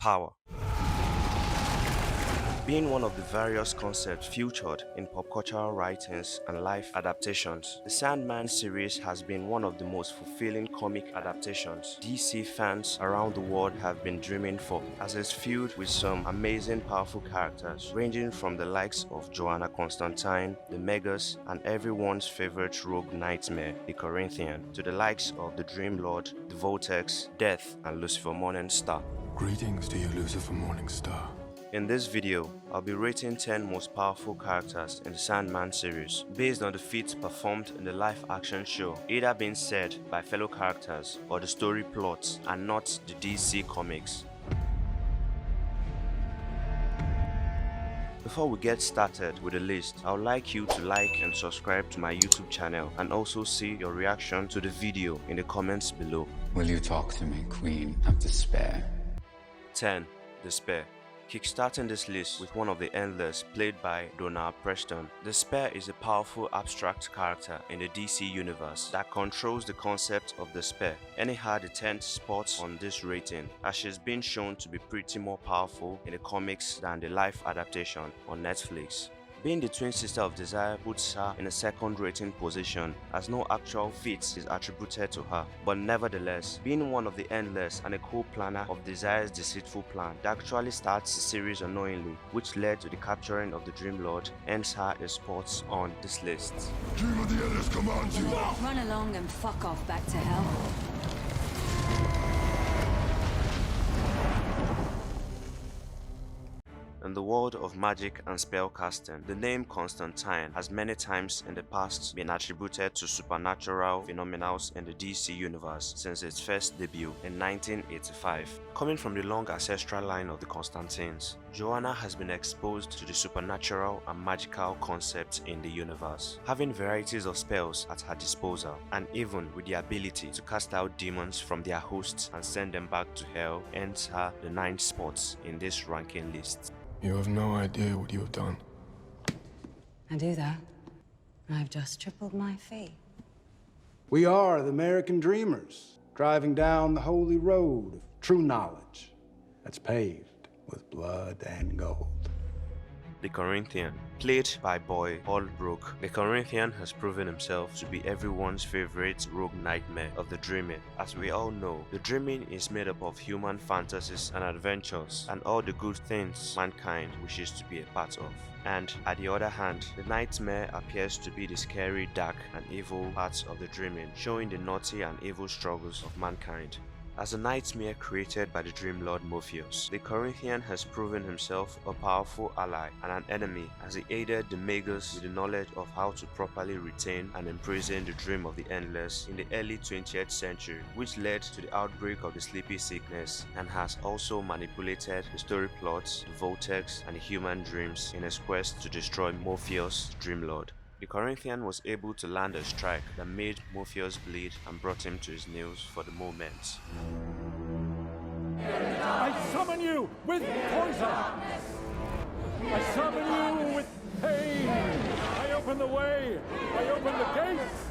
Power. Being one of the various concepts featured in pop cultural writings and live adaptations, the Sandman series has been one of the most fulfilling comic adaptations DC fans around the world have been dreaming for, as it's filled with some amazing powerful characters ranging from the likes of Joanna Constantine, the Megas, and everyone's favorite rogue nightmare, the Corinthian, to the likes of the Dream Lord, the Vortex, Death, and Lucifer Morningstar. Greetings to you, Lucifer Morningstar. In this video, I'll be rating 10 most powerful characters in the Sandman series based on the feats performed in the live-action show, either being said by fellow characters or the story plots and not the DC comics. Before we get started with the list, I would like you to like and subscribe to my YouTube channel and also see your reaction to the video in the comments below. Will you talk to me, Queen of Despair? 10. Despair. Kickstarting this list with one of the Endless, played by Donald Preston. Despair is a powerful abstract character in the DC universe that controls the concept of despair. Anyhow, the 10th spot on this rating, as she's been shown to be pretty more powerful in the comics than the live adaptation on Netflix. Being the twin sister of Desire puts her in a second rating position, as no actual feat is attributed to her. But nevertheless, being one of the Endless and a co-planner of Desire's deceitful plan that actually starts the series unknowingly, which led to the capturing of the Dream Lord, earns her a spot on this list. Dream of the Endless commands you! Run along and fuck off back to hell. In the world of magic and spellcasting, the name Constantine has many times in the past been attributed to supernatural phenomena in the DC universe since its first debut in 1985. Coming from the long ancestral line of the Constantines, Joanna has been exposed to the supernatural and magical concepts in the universe, having varieties of spells at her disposal, and even with the ability to cast out demons from their hosts and send them back to hell, earns her the 9th spot in this ranking list. You have no idea what you have done. I do that. I've just tripled my fee. We are the American dreamers, driving down the holy road of true knowledge that's paved with blood and gold. The Corinthian. Played by boy Paul Brook, the Corinthian has proven himself to be everyone's favorite rogue nightmare of the dreaming. As we all know, the dreaming is made up of human fantasies and adventures and all the good things mankind wishes to be a part of. And at the other hand, the nightmare appears to be the scary, dark and evil parts of the dreaming, showing the naughty and evil struggles of mankind. As a nightmare created by the Dream Lord Morpheus, the Corinthian has proven himself a powerful ally and an enemy, as he aided the Magus with the knowledge of how to properly retain and imprison the Dream of the Endless in the early 20th century, which led to the outbreak of the Sleepy Sickness, and has also manipulated the story plots, the Vortex, and the human dreams in his quest to destroy Morpheus, the Dream Lord. The Corinthian was able to land a strike that made Morpheus bleed and brought him to his knees for the moment. I summon you with poison! I summon you with pain! I open the way! I open the gates!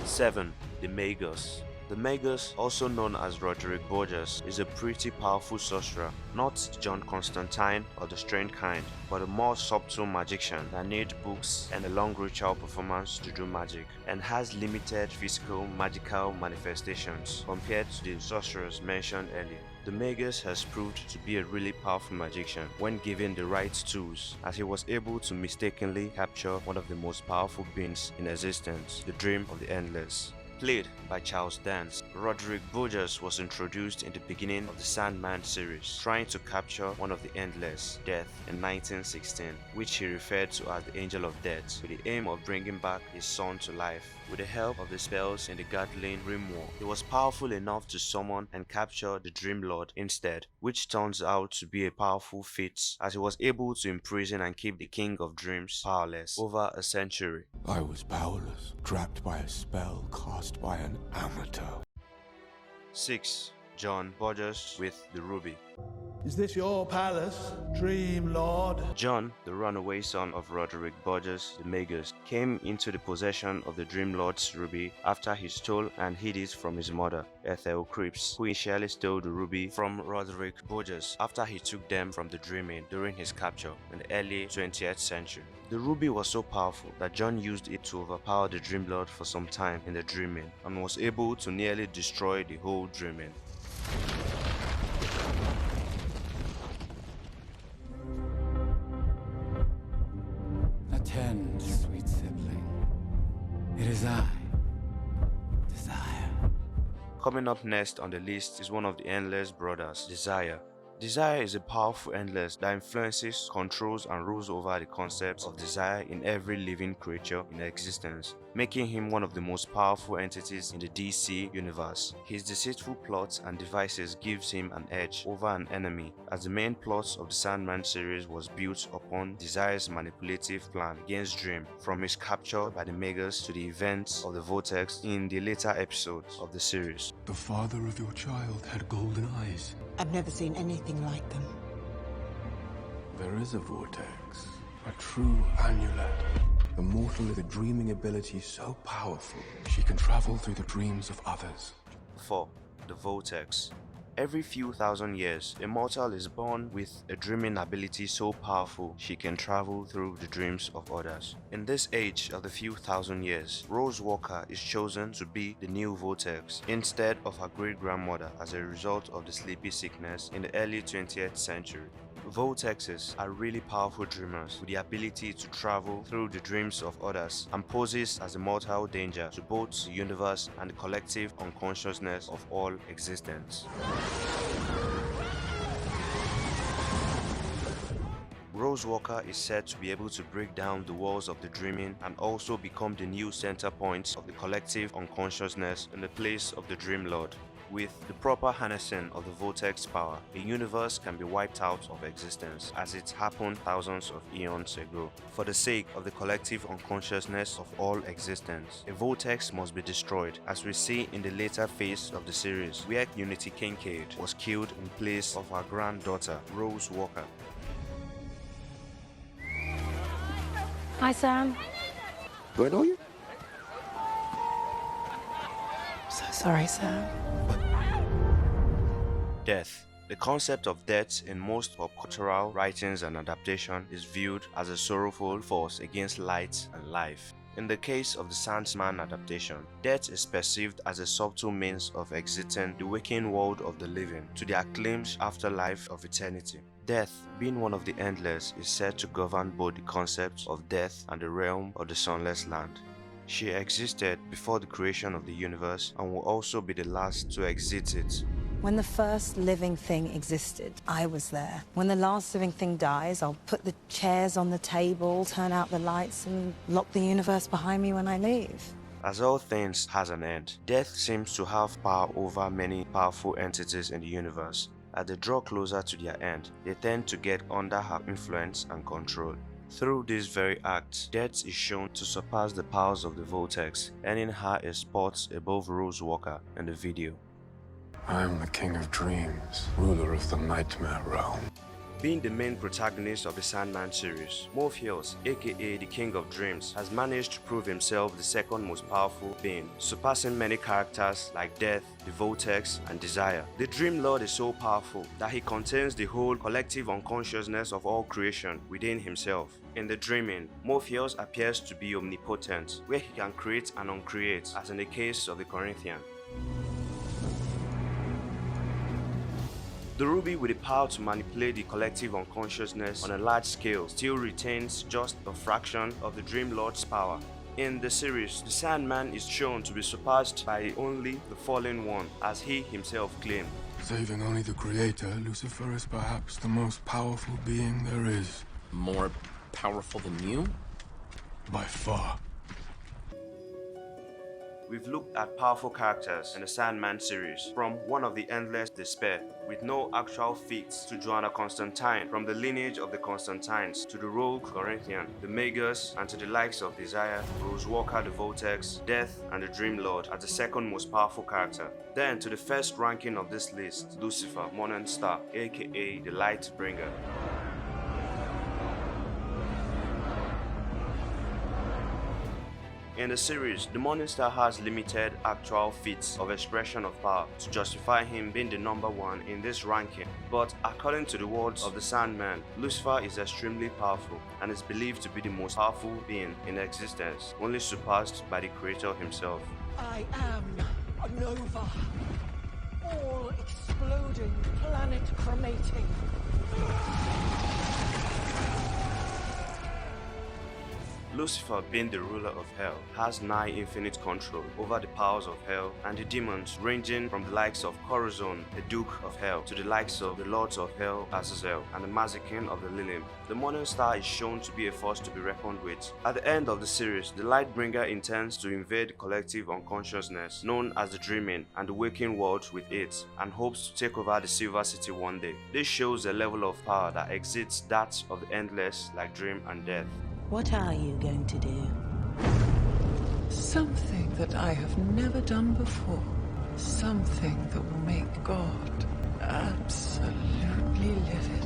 7. The Magus. The Magus, also known as Roderick Borges, is a pretty powerful sorcerer, not John Constantine or the strange kind, but a more subtle magician that needs books and a long ritual performance to do magic, and has limited physical magical manifestations compared to the sorcerers mentioned earlier. The Magus has proved to be a really powerful magician when given the right tools, as he was able to mistakenly capture one of the most powerful beings in existence, the Dream of the Endless. Played by Charles Dance, Roderick Borges was introduced in the beginning of the Sandman series, trying to capture one of the Endless, Death, in 1916, which he referred to as the Angel of Death, with the aim of bringing back his son to life. With the help of the spells in the Gatling Rimworm, he was powerful enough to summon and capture the Dream Lord instead, which turns out to be a powerful feat, as he was able to imprison and keep the King of Dreams powerless over a century. I was powerless, trapped by a spell cast by an amateur. 6. John Borges with the Ruby. Is this your palace, Dream Lord? John, the runaway son of Roderick Borges the Magus, came into the possession of the Dream Lord's ruby after he stole and hid it from his mother, Ethel Cripps, who initially stole the ruby from Roderick Borges after he took them from the Dreaming during his capture in the early 20th century. The ruby was so powerful that John used it to overpower the Dream Lord for some time in the Dreaming and was able to nearly destroy the whole Dreaming. Attend, sweet sibling. It is I, Desire. Coming up next on the list is one of the Endless brothers, Desire. Desire is a powerful Endless that influences, controls, and rules over the concepts of desire in every living creature in existence, making him one of the most powerful entities in the DC universe. His deceitful plots and devices gives him an edge over an enemy, as the main plot of the Sandman series was built upon Desire's manipulative plan against Dream, from his capture by the Magus to the events of the Vortex in the later episodes of the series. The father of your child had golden eyes. I've never seen anything like them. There is a vortex, a true amulet. The mortal with a dreaming ability so powerful, she can travel through the dreams of others. 4. The Vortex. Every few thousand years, a mortal is born with a dreaming ability so powerful she can travel through the dreams of others. In this age of the few thousand years, Rose Walker is chosen to be the new Vortex instead of her great-grandmother as a result of the sleepy sickness in the early 20th century. Vortexes are really powerful dreamers with the ability to travel through the dreams of others and poses as a mortal danger to both the universe and the collective unconsciousness of all existence. Rose Walker is said to be able to break down the walls of the dreaming and also become the new center point of the collective unconsciousness in the place of the Dream Lord. With the proper harnessing of the Vortex power, a universe can be wiped out of existence as it happened thousands of eons ago. For the sake of the collective unconsciousness of all existence, a Vortex must be destroyed, as we see in the later phase of the series, where Unity Kincaid was killed in place of her granddaughter, Rose Walker. Hi, Sam. Do I know you? So sorry, Sam. Death. The concept of death in most pop cultural writings and adaptation is viewed as a sorrowful force against light and life. In the case of the Sandman adaptation, death is perceived as a subtle means of exiting the waking world of the living to the acclaimed afterlife of eternity. Death, being one of the Endless, is said to govern both the concept of death and the realm of the Sunless Land. She existed before the creation of the universe and will also be the last to exit it. When the first living thing existed, I was there. When the last living thing dies, I'll put the chairs on the table, turn out the lights, and lock the universe behind me when I leave. As all things has an end, death seems to have power over many powerful entities in the universe. As they draw closer to their end, they tend to get under her influence and control. Through this very act, death is shown to surpass the powers of the Vortex, earning her a spot above Rose Walker in the video. I am the King of Dreams, ruler of the Nightmare Realm. Being the main protagonist of the Sandman series, Morpheus, aka the King of Dreams, has managed to prove himself the second most powerful being, surpassing many characters like Death, the Vortex, and Desire. The Dream Lord is so powerful that he contains the whole collective unconsciousness of all creation within himself. In the Dreaming, Morpheus appears to be omnipotent, where he can create and uncreate, as in the case of the Corinthian. The ruby, with the power to manipulate the collective unconsciousness on a large scale, still retains just a fraction of the Dream Lord's power. In the series, the Sandman is shown to be surpassed by only the Fallen One, as he himself claimed. Saving only the Creator, Lucifer is perhaps the most powerful being there is. More powerful than you? By far. we've looked at powerful characters in the Sandman series, from one of the endless despair, with no actual feats, to Joanna Constantine, from the lineage of the Constantines, to the rogue Corinthian, the Magus, and to the likes of Desire, Rose Walker the Vortex, Death, and the Dream Lord as the second most powerful character. Then to the first ranking of this list, Lucifer, Morning Star, aka the Light Bringer. In the series, the Morning Star has limited actual feats of expression of power to justify him being the number one in this ranking, but according to the words of the Sandman, Lucifer is extremely powerful and is believed to be the most powerful being in existence, only surpassed by the Creator himself. I am a nova, all exploding, planet cremating. Lucifer, being the ruler of hell, has nigh infinite control over the powers of hell and the demons, ranging from the likes of Corazon, the Duke of Hell, to the likes of the Lords of Hell, Azazel, and the Mazakin of the Lilim. The Morning Star is shown to be a force to be reckoned with. At the end of the series, the Lightbringer intends to invade collective unconsciousness, known as the Dreaming, and the waking world with it, and hopes to take over the Silver City one day. This shows a level of power that exceeds that of the Endless, like Dream and Death. What are you going to do? Something that I have never done before. Something that will make God absolutely livid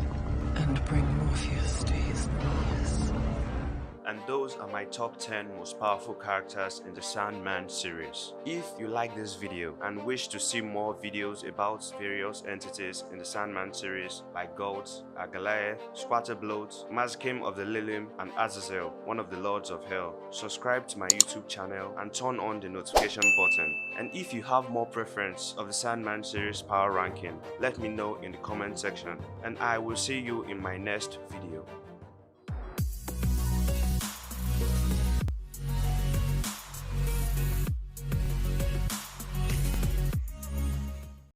and bring Morpheus to his knees. And those are my top 10 most powerful characters in the Sandman series. If you like this video and wish to see more videos about various entities in the Sandman series like Gods, Agalae, Squatterbloat, Mazakim of the Lilim, and Azazel, one of the Lords of Hell, subscribe to my YouTube channel and turn on the notification button. And if you have more preference of the Sandman series power ranking, let me know in the comment section, and I will see you in my next video.